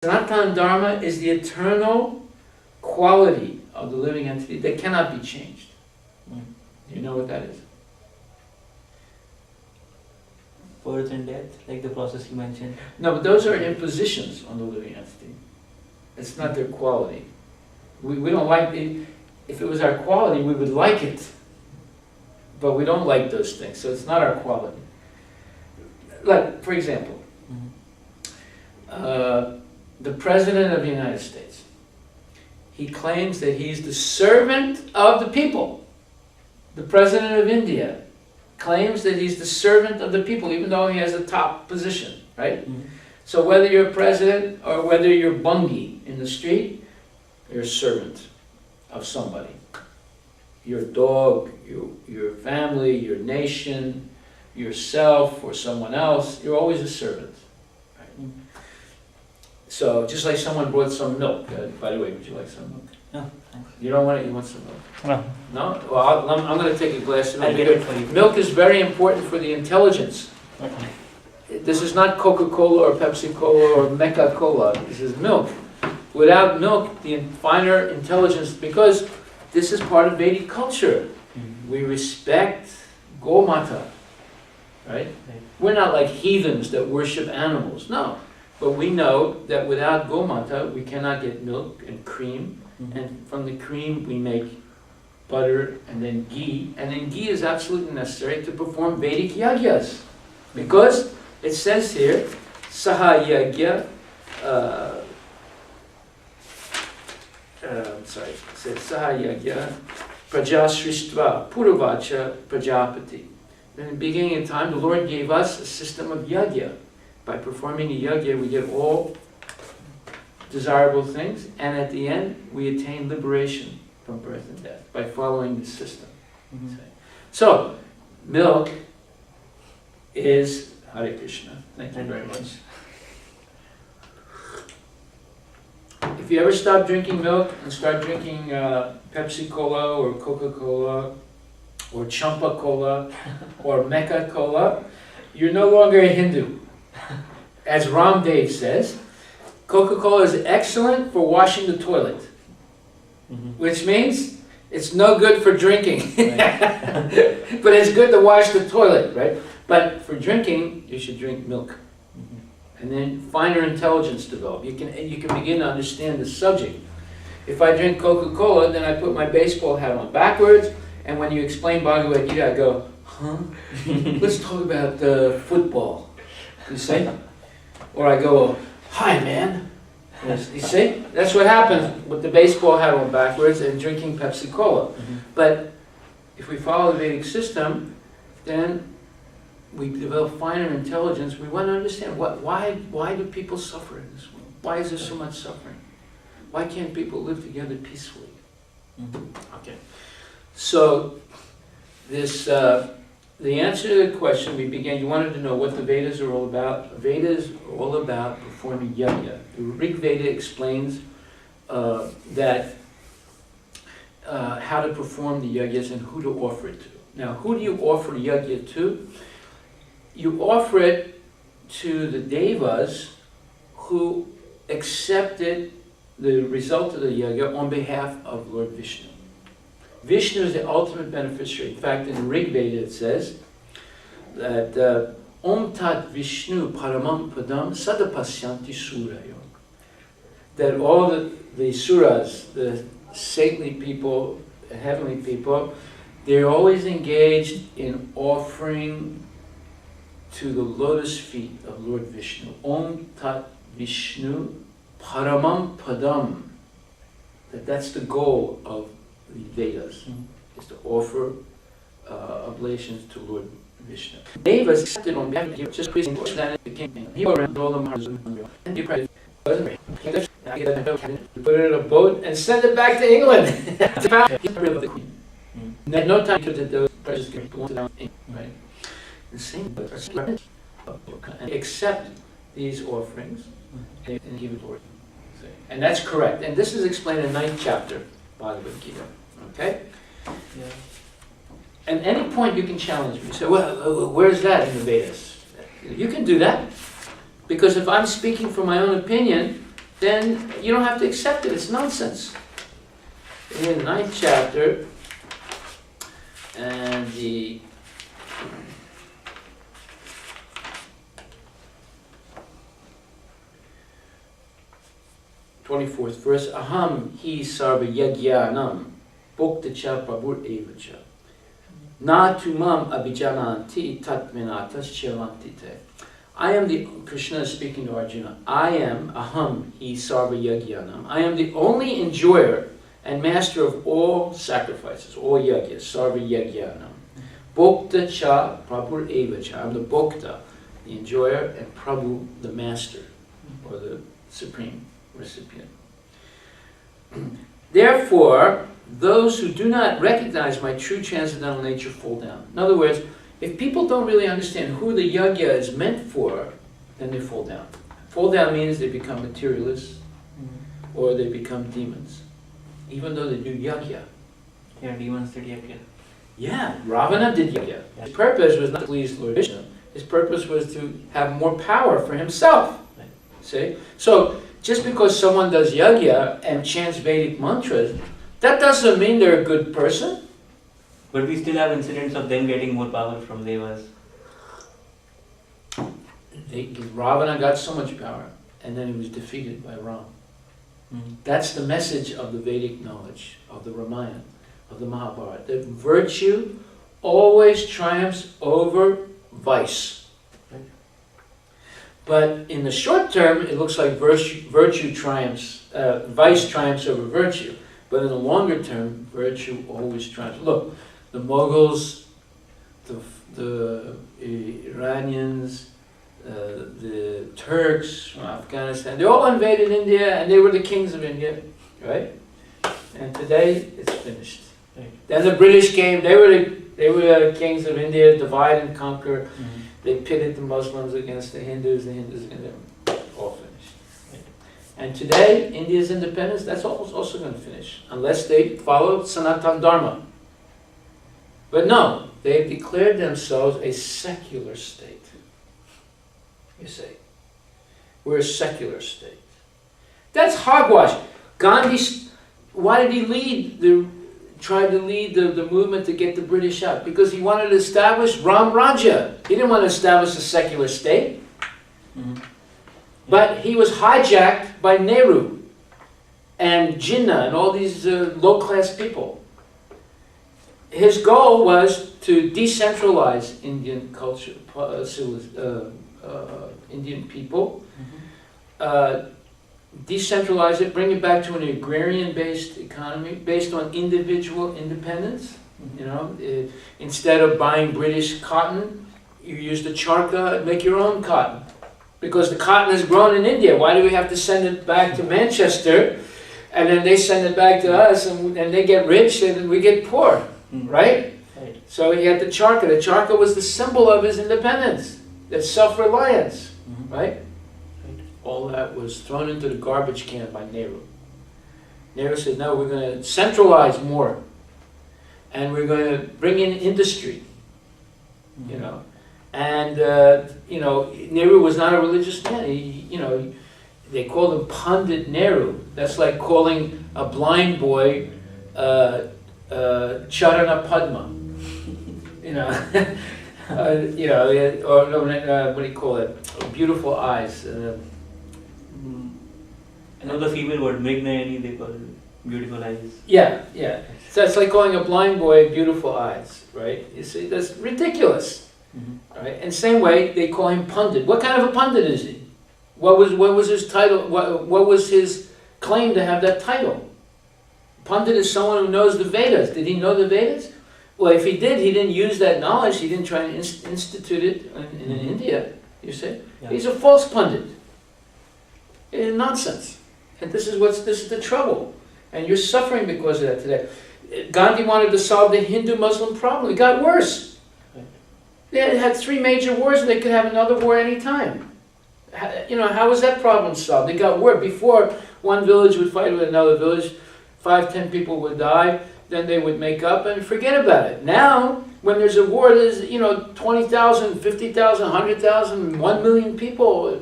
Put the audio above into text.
Sanatana Dharma is the eternal quality of the living entity that cannot be changed. Do you know what that is? Birth and death, like the process you mentioned. No, but those are impositions on the living entity. It's not their quality. We don't like it. If it was our quality, we would like it. But we don't like those things, so it's not our quality. Like, for example, the President of the United States, he claims that he's the servant of the people. The President of India claims that he's the servant of the people, even though he has the top position, right? So whether you're president or whether you're bungie in the street, you're a servant of somebody. Your dog, your family, your nation, yourself, or someone else, you're always a servant. Right? So just like someone brought some milk. By the way, would you like some milk? No, thanks. You don't want it? You want some milk? No. No? Well, I'm going to take a glass of milk. I'll get it for you. Milk is very important for the intelligence. Okay. This is not Coca-Cola or Pepsi-Cola or Meca-Cola. This is milk. Without milk, the finer intelligence, because this is part of Vedic culture. We respect Gomata, right? We're not like heathens that worship animals, no. But we know that without Gomata, we cannot get milk and cream, and from the cream we make butter and then ghee, and then ghee is absolutely necessary to perform Vedic yagyas, because it says here, Saha Yagya, it says Saha Yagya, Prajasristva, Puravacha, Prajapati. In the beginning of time, the Lord gave us a system of yagya. By performing a yagya, we get all desirable things, and at the end, we attain liberation from birth and death by following the system. So, milk is Hare Krishna. Thank you very much. If you ever stop drinking milk and start drinking Pepsi-Cola or Coca-Cola or Champa-Cola or Meca-Cola, you're no longer a Hindu. As Ramdev says, Coca-Cola is excellent for washing the toilet, which means it's no good for drinking. But it's good to wash the toilet, right? But for drinking, you should drink milk. And then finer intelligence develop. You can begin to understand the subject. If I drink Coca-Cola, then I put my baseball hat on backwards, and when you explain Bhagavad Gita, I go, huh? Let's talk about football. You see? Or I go, hi man. You see? That's what happens with the baseball hat on backwards and drinking Pepsi-Cola. But if we follow the Vedic system, then we develop finer intelligence. We want to understand why do people suffer in this world? Why is there so much suffering? Why can't people live together peacefully? Okay. So this the answer to the question we began. You wanted to know what the Vedas are all about. Vedas are all about performing yajna. The Rig Veda explains that how to perform the yajnas and who to offer it to. Now, who do you offer yajna to? You offer it to the devas who accepted the result of the yajna on behalf of Lord Vishnu. Vishnu is the ultimate beneficiary. In fact, in the Rig Veda it says that Om Tat Vishnu Paramam Padam Sadapasyanti Surayo. That all the suras, the saintly people, heavenly people, they're always engaged in offering to the lotus feet of Lord Vishnu. Om Tat Vishnu Paramam Padam. That's the goal of the Vedas, is to offer oblations to Lord Vishnu. Devas accepted on behalf of the just praising the king. He around all the Mahas and he prayed. Put it in a boat and send it back to England. The queen. Had no time to those precious gifts belong to England, right? The same and accept these offerings and give it Lord. And that's correct. And this is explained in the 9th chapter, Bhagavad Gita. Okay? Yeah. At any point you can challenge me. Say, well, where's that in the Vedas? You can do that. Because if I'm speaking from my own opinion, then you don't have to accept it. It's nonsense. In the 9th chapter, and the 24th verse, aham hi sarva yagyanam bhoktacha prabhur evacha na tumam abhijananti tatminatas chavantite. I am the, Krishna is speaking to Arjuna, I am, aham hi sarva yagyanam, I am the only enjoyer and master of all sacrifices, all yagyas, sarva yagyanam. Bhokta cha prabhur evacha, I'm the bhokta, the enjoyer, and prabhu, the master, or the supreme recipient. Therefore, those who do not recognize my true transcendental nature fall down. In other words, if people don't really understand who the yajna is meant for, then they fall down. Fall down means they become materialists, or they become demons, even though they do yajna. Yeah, demons did yajna. Yeah, Ravana did yajna. His purpose was not to please Lord Vishnu. His purpose was to have more power for himself. See? So, just because someone does yajna and chants Vedic mantras, that doesn't mean they're a good person. But we still have incidents of them getting more power from devas. Ravana got so much power, and then he was defeated by Ram. That's the message of the Vedic knowledge, of the Ramayana, of the Mahabharata, that virtue always triumphs over vice. But in the short term, it looks like virtue triumphs, vice triumphs over virtue. But in the longer term, virtue always triumphs. Look, the Mughals, the Iranians, the Turks from Afghanistan, they all invaded India and they were the kings of India, right? And today, it's finished. Right. Then the British came, they were the kings of India, divide and conquer. They pitted the Muslims against the Hindus against them. All finished. Right. And today, India's independence, that's also going to finish, unless they follow Sanatana Dharma. But no, they've declared themselves a secular state. You see, we're a secular state. That's hogwash. Gandhi, why did he tried to lead the movement to get the British out? Because he wanted to establish Ram Rajya. He didn't want to establish a secular state. But he was hijacked by Nehru and Jinnah and all these low-class people. His goal was to decentralize Indian culture, Indian people, decentralize it, bring it back to an agrarian-based economy based on individual independence. You know, instead of buying British cotton, you use the charkha and make your own cotton. Because the cotton is grown in India. Why do we have to send it back to Manchester, and then they send it back to us, and they get rich and we get poor, right? So he had the charkha. The charkha was the symbol of his independence, that self-reliance, right? All that was thrown into the garbage can by Nehru. Nehru said, no, we're going to centralize more. And we're going to bring in industry, you know. And, you know, Nehru was not a religious man. They called him Pandit Nehru. That's like calling a blind boy Charana Padma. You know, or what do you call it? Beautiful eyes. Another female word, Mrignayani, they call it beautiful eyes. Yeah. So it's like calling a blind boy beautiful eyes, right? You see, that's ridiculous. Right? And same way, they call him Pandit. What kind of a Pandit is he? What was his title? What was his claim to have that title? Pandit is someone who knows the Vedas. Did he know the Vedas? Well, if he did, he didn't use that knowledge. He didn't try to institute it in India, you see. Yeah. He's a false Pandit. It's nonsense. And this is the trouble. And you're suffering because of that today. Gandhi wanted to solve the Hindu-Muslim problem. It got worse. They had 3 major wars, and they could have another war any time. How was that problem solved? It got worse. Before, one village would fight with another village, 5-10 people would die, then they would make up and forget about it. Now, when there's a war, there's 20,000, 50,000, 100,000, 1 million people.